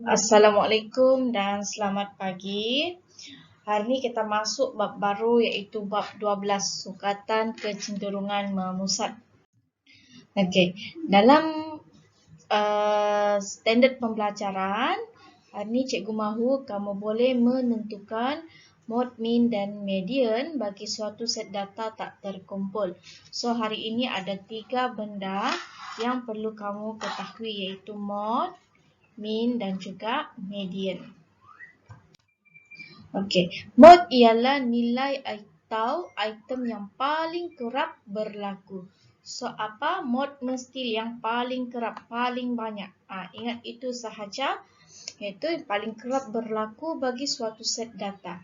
Assalamualaikum dan selamat pagi. Hari ini kita masuk bab baru iaitu bab 12, sukatan kecenderungan memusat. Okey, dalam standard pembelajaran, hari ini cikgu mahu kamu boleh menentukan mod, mean dan median bagi suatu set data tak terkumpul. So, hari ini ada 3 benda yang perlu kamu ketahui iaitu mod, mean dan juga median. Okey, mod ialah nilai atau item yang paling kerap berlaku. So, apa? Mod mesti yang paling kerap, paling banyak. Ingat itu sahaja, iaitu paling kerap berlaku bagi suatu set data.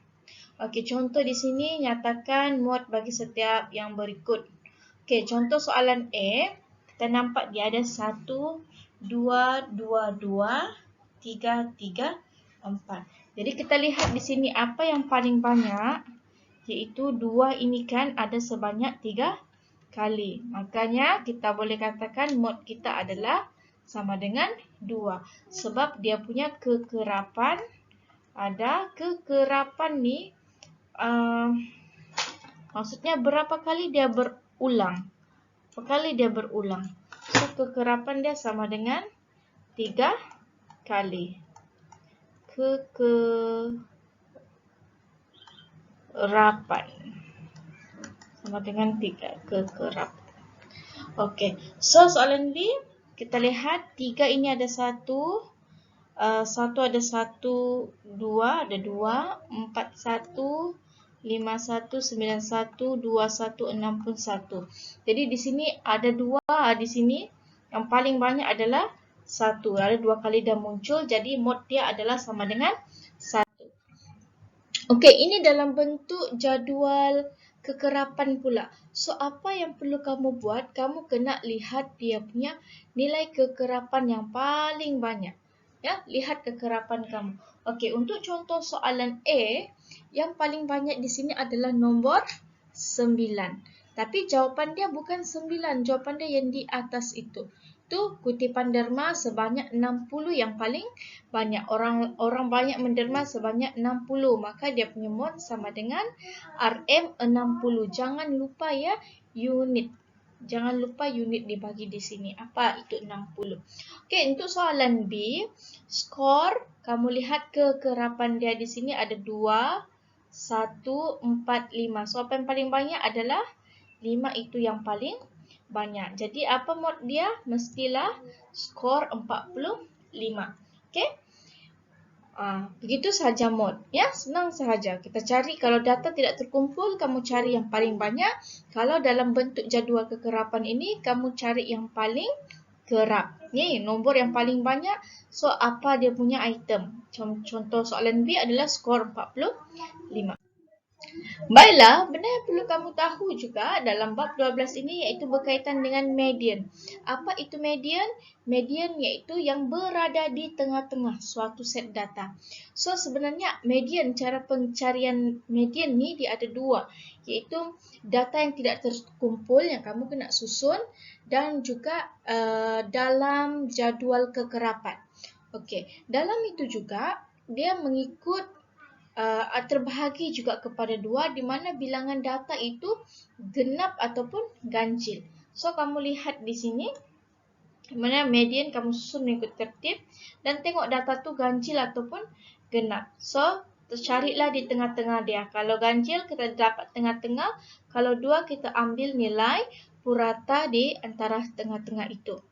Okey, contoh di sini nyatakan mod bagi setiap yang berikut. Okey, contoh soalan A, kita nampak dia ada 1, 2, 2, 2, 3, 3, 4. Jadi kita lihat di sini apa yang paling banyak, iaitu 2 ini kan ada sebanyak 3 kali. Makanya kita boleh katakan mod kita adalah sama dengan 2. Sebab dia punya kekerapan, ada kekerapan ni, maksudnya berapa kali dia berulang. Berapa kali dia berulang. So, kekerapan dia sama dengan 3 kali. Kekerapan sama dengan 3 kekerapan. Okey, so soalan B, kita lihat 3 ini ada 1, 1 ada 1, 2 ada 2, 4 1, 5 1, 9 1, 2 1, 6 pun 1. Jadi di sini ada 2, di sini yang paling banyak adalah 1. Ada 2 kali dah muncul, jadi mod dia adalah sama dengan 1. Okey, ini dalam bentuk jadual kekerapan pula. So, apa yang perlu kamu buat? Kamu kena lihat dia punya nilai kekerapan yang paling banyak. Ya, lihat kekerapan kamu. Okey, untuk contoh soalan A, yang paling banyak di sini adalah nombor 9. Tapi jawapan dia bukan 9, jawapan dia yang di atas itu. Itu kutipan derma sebanyak 60 yang paling banyak. Orang banyak menderma sebanyak 60, maka dia punya mod sama dengan RM60. Jangan lupa ya unit. Jangan lupa unit dibagi di sini. Apa itu 60? Okey, untuk soalan B, skor kamu lihat kekerapan dia di sini ada 2, 1, 4, 5. So, apa yang paling banyak adalah 5 itu yang paling banyak. Jadi apa mod dia? Mestilah skor 45. Okey? Begitu sahaja mod. Ya, senang sahaja. Kita cari kalau data tidak terkumpul, kamu cari yang paling banyak. Kalau dalam bentuk jadual kekerapan ini, kamu cari yang paling kerap. Ni nombor yang paling banyak. So, apa dia punya item? Contoh soalan B adalah skor 45. Baiklah, benda yang perlu kamu tahu juga dalam bab 12 ini iaitu berkaitan dengan median. Apa itu median? Median iaitu yang berada di tengah-tengah suatu set data. So, sebenarnya median, cara pencarian median ni dia ada 2, iaitu data yang tidak terkumpul yang kamu kena susun dan juga dalam jadual kekerapan. Okey, dalam itu juga dia mengikut terbahagi juga kepada 2 di mana bilangan data itu genap ataupun ganjil. So, kamu lihat di sini di mana median kamu susun mengikut tertib dan tengok data tu ganjil ataupun genap. So, carilah di tengah-tengah dia. Kalau ganjil kita dapat tengah-tengah, kalau 2 kita ambil nilai purata di antara tengah-tengah itu.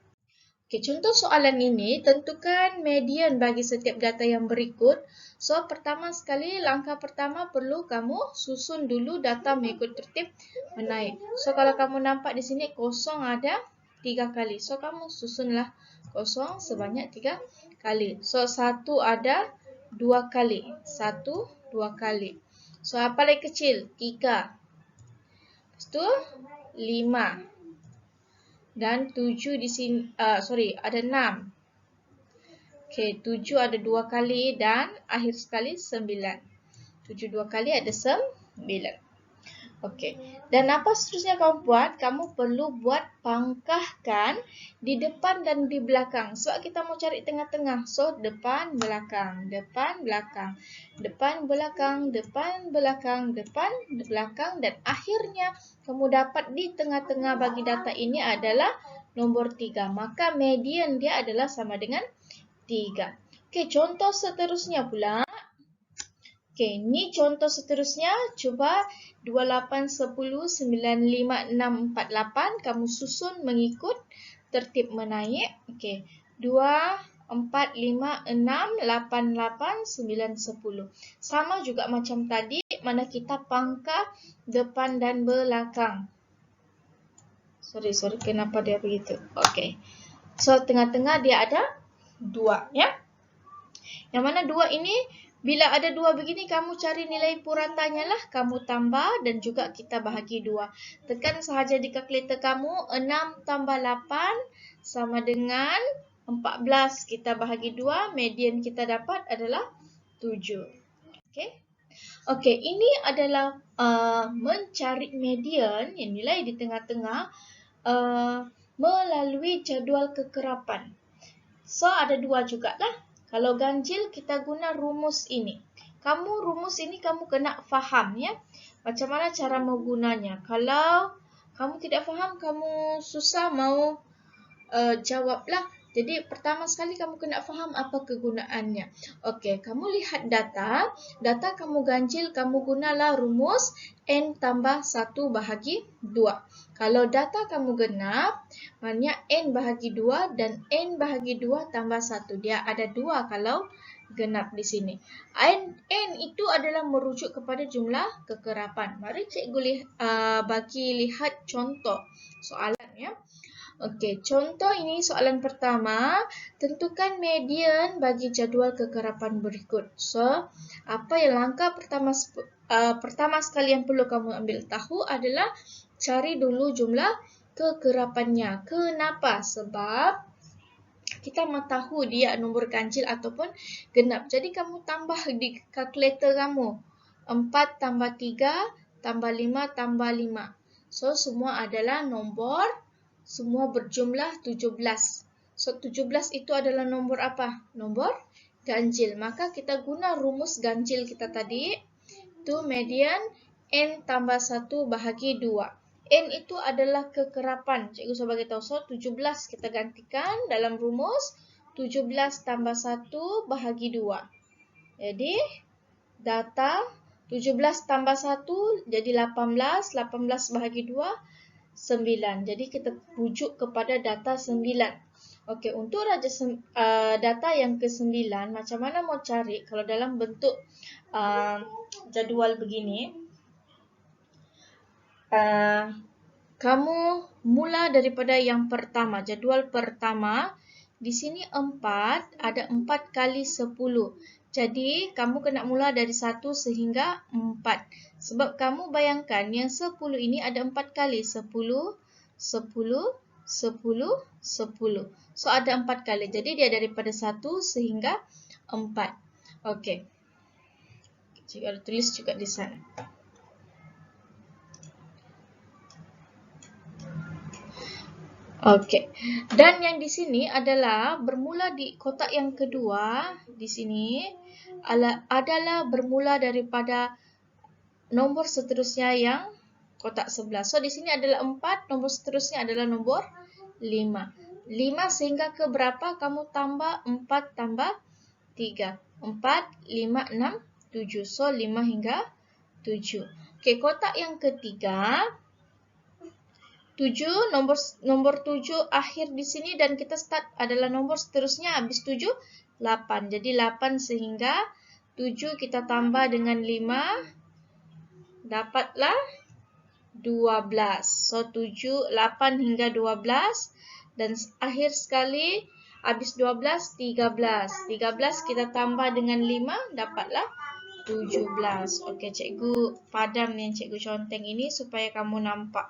Okey, contoh soalan ini, tentukan median bagi setiap data yang berikut. So, pertama sekali, langkah pertama perlu kamu susun dulu data mengikut tertib menaik. So, kalau kamu nampak di sini kosong ada 3 kali. So, kamu susunlah kosong sebanyak 3 kali. So, 1 ada 2 kali. 1, 2 kali. So, apa lagi kecil? 3. Lepas tu, 5. Dan 7 di sini, ada 6. Okey, 7 ada 2 kali dan akhir sekali 9. 7 2 kali ada 9. Okey. Dan apa seterusnya kamu buat? Kamu perlu buat pangkahkan di depan dan di belakang. Sebab kita mau cari tengah-tengah. So, depan, belakang, depan, belakang, depan, belakang, depan, belakang, depan, belakang. Dan akhirnya kamu dapat di tengah-tengah bagi data ini adalah nombor 3. Maka median dia adalah sama dengan 3. Okey, contoh seterusnya pula. Okey, ni contoh seterusnya. Cuba 28, 10, 9, 5, 6, 4, 8. Kamu susun mengikut tertib menaik. Okey, 2, 4, 5, 6, 8, 8, 9, 10. Sama juga macam tadi, mana kita pangkah depan dan belakang. Sorry, kenapa dia begitu? Okey. So, tengah-tengah dia ada 2, ya. Yang mana 2 ini, bila ada 2 begini, kamu cari nilai puratanya lah. Kamu tambah dan juga kita bahagi 2. Tekan sahaja di kalkulator kamu. 6 tambah 8 sama dengan 14. Kita bahagi 2. Median kita dapat adalah 7. Okey. Okey, ini adalah mencari median, yang nilai di tengah-tengah, melalui jadual kekerapan. So, ada 2 jugalah. Kalau ganjil, kita guna rumus ini. Rumus ini kamu kena faham, ya. Macam mana cara menggunanya. Kalau kamu tidak faham, kamu susah mau jawablah. Jadi, pertama sekali kamu kena faham apa kegunaannya. Okey, kamu lihat data. Data kamu ganjil, kamu gunalah rumus N tambah 1 bahagi 2. Kalau data kamu genap, maknanya N bahagi 2 dan N bahagi 2 tambah 1. Dia ada 2 kalau genap di sini. N itu adalah merujuk kepada jumlah kekerapan. Mari cikgu bagi lihat contoh soalan, ya. Okey, contoh ini soalan pertama. Tentukan median bagi jadual kekerapan berikut. So, apa yang langkah pertama sekali yang perlu kamu ambil tahu adalah cari dulu jumlah kekerapannya. Kenapa? Sebab kita mahu tahu dia nombor ganjil ataupun genap. Jadi kamu tambah di kalkulator kamu. 4 tambah 3 tambah 5 tambah 5. So, semua adalah nombor, semua berjumlah 17. So, 17 itu adalah nombor apa? Nombor ganjil. Maka kita guna rumus ganjil kita tadi. Itu median N tambah 1 bahagi 2. N itu adalah kekerapan. Cikgu saya bagi tahu. So, 17 kita gantikan dalam rumus. 17 tambah 1 bahagi 2. Jadi, data 17 tambah 1 jadi 18. 18 bahagi 2, 9. Jadi, kita rujuk kepada data 9. Okey, untuk data yang ke-9, macam mana mau cari kalau dalam bentuk jadual begini? Kamu mula daripada yang pertama, jadual pertama. Di sini 4, ada 4 kali 10. Jadi, kamu kena mula dari 1 sehingga 4. Sebab kamu bayangkan yang 10 ini ada 4 kali. 10, 10, 10, 10. So, ada 4 kali. Jadi, dia daripada 1 sehingga 4. Okey. Cikgu ada tulis juga di sana. Okey. Dan yang di sini adalah bermula di kotak yang kedua. Di sini adalah bermula daripada nombor seterusnya yang kotak sebelah. So, di sini adalah 4. Nombor seterusnya adalah nombor 5. 5 sehingga ke berapa? Kamu tambah 4 tambah 3. 4, 5, 6, 7. So, 5 hingga 7. Okey, kotak yang ketiga. 7, nombor 7 akhir di sini dan kita start adalah nombor seterusnya habis 7, 8. Jadi 8 sehingga 7 kita tambah dengan 5, dapatlah 12. So 7, 8 hingga 12 dan akhir sekali habis 12, 13. 13 kita tambah dengan 5, dapatlah 17. Okey, cikgu padam yang cikgu conteng ini supaya kamu nampak.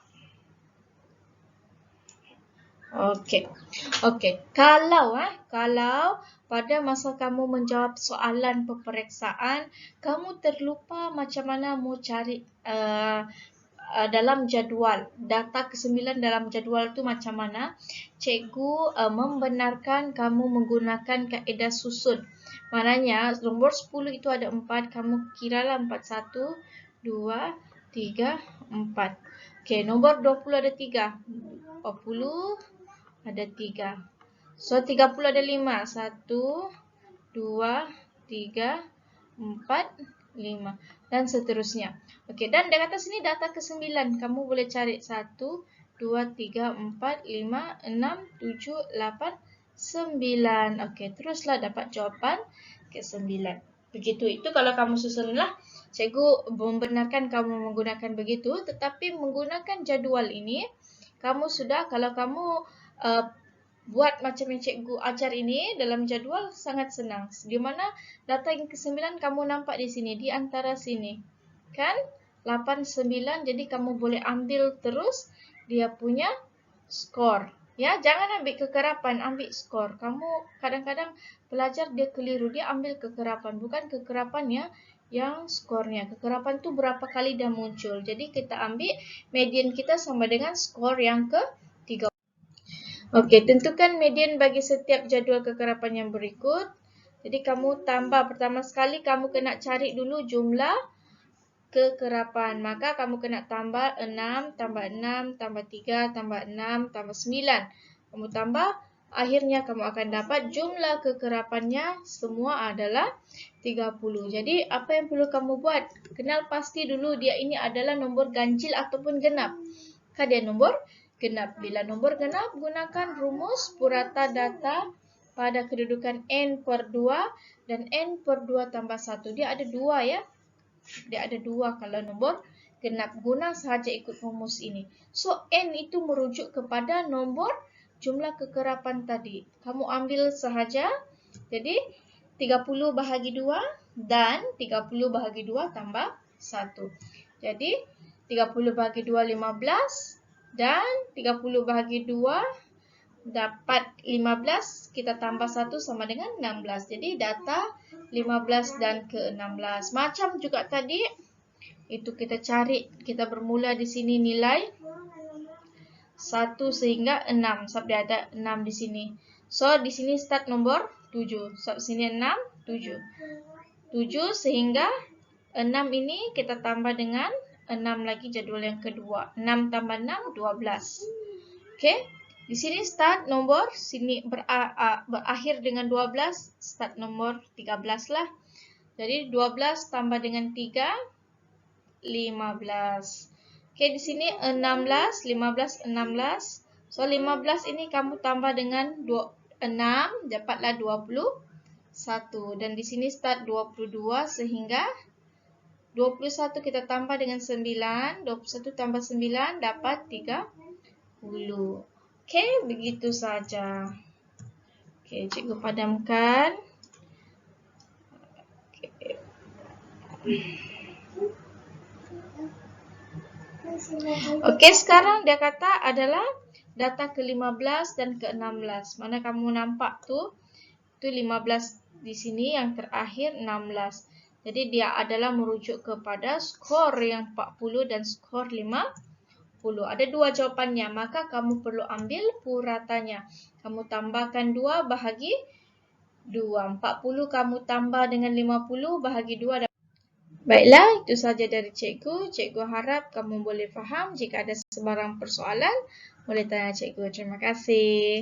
Okey. Kalau pada masa kamu menjawab soalan peperiksaan, kamu terlupa macam mana mau cari dalam jadual. Data ke-9 dalam jadual tu macam mana? Cikgu membenarkan kamu menggunakan kaedah susun. Maknanya nombor 10 itu ada 4, kamu kiralah 4, 1, 2, 3, 4. Okey, nombor 20 ada 3. 40 ada 3. So 30 ada 5. 1, 2, 3, 4, 5 dan seterusnya. Okey, dan di atas sini data ke-9. Kamu boleh cari 1, 2, 3, 4, 5, 6, 7, 8, 9. Okey, teruslah dapat jawapan ke-9. Begitu, itu kalau kamu susunlah. Cikgu membenarkan kamu menggunakan begitu, tetapi menggunakan jadual ini, kamu sudah, kalau kamu buat macam yang cikgu ajar ini dalam jadual sangat senang. Di mana data yang ke-9 kamu nampak di sini, di antara sini. Kan? 8, 9, jadi kamu boleh ambil terus dia punya skor. Ya, jangan ambil kekerapan, ambil skor. Kamu kadang-kadang pelajar dia keliru, dia ambil kekerapan, bukan kekerapannya yang skornya. Kekerapan tu berapa kali dah muncul. Jadi kita ambil median kita sama dengan skor yang ke-3. Okey, tentukan median bagi setiap jadual kekerapan yang berikut. Jadi kamu tambah, pertama sekali kamu kena cari dulu jumlah kekerapan. Maka kamu kena tambah 6, tambah 6, tambah 3, tambah 6, tambah 9. Kamu tambah, akhirnya kamu akan dapat jumlah kekerapannya semua adalah 30. Jadi apa yang perlu kamu buat? Kenal pasti dulu dia ini adalah nombor ganjil ataupun genap. Kan dia nombor genap. Bila nombor genap, gunakan rumus purata data pada kedudukan n per 2 dan n per 2 tambah 1. Dia ada 2 ya. Dia ada 2 kalau nombor genap. Guna sahaja ikut rumus ini. So, n itu merujuk kepada nombor jumlah kekerapan tadi. Kamu ambil sahaja. Jadi, 30 bahagi 2 dan 30 bahagi 2 tambah 1. Jadi, 30 bahagi 2, 15. Dan 30 bahagi 2 dapat 15, kita tambah 1 sama dengan 16. Jadi data 15 dan ke-16. Macam juga tadi, itu kita cari, kita bermula di sini nilai 1 sehingga 6. Sebab dia ada 6 di sini. So, di sini start nombor 7. Sebab sini 6, 7. 7 sehingga 6 ini kita tambah dengan 6 lagi jadual yang kedua. 6 tambah 6, 12. Okey. Di sini start nombor, sini berakhir dengan 12, start nombor 13 lah. Jadi 12 tambah dengan 3, 15. Okey, di sini 16, 15, 16. So 15 ini kamu tambah dengan 6, dapatlah 21. Dan di sini start 22 sehingga 21 kita tambah dengan 9, 21 tambah 9 dapat 30. Okey, begitu saja. Okey, cikgu padamkan. Okey, sekarang dia kata adalah data ke-15 dan ke-16. Mana kamu nampak tu 15 di sini, yang terakhir 16. Jadi dia adalah merujuk kepada skor yang 40 dan skor 50. Ada 2 jawapannya, maka kamu perlu ambil puratanya. Kamu tambahkan 2 bahagi 2. 40 kamu tambah dengan 50 bahagi 2. Baiklah, itu saja dari cikgu. Cikgu harap kamu boleh faham. Jika ada sebarang persoalan, boleh tanya cikgu. Terima kasih.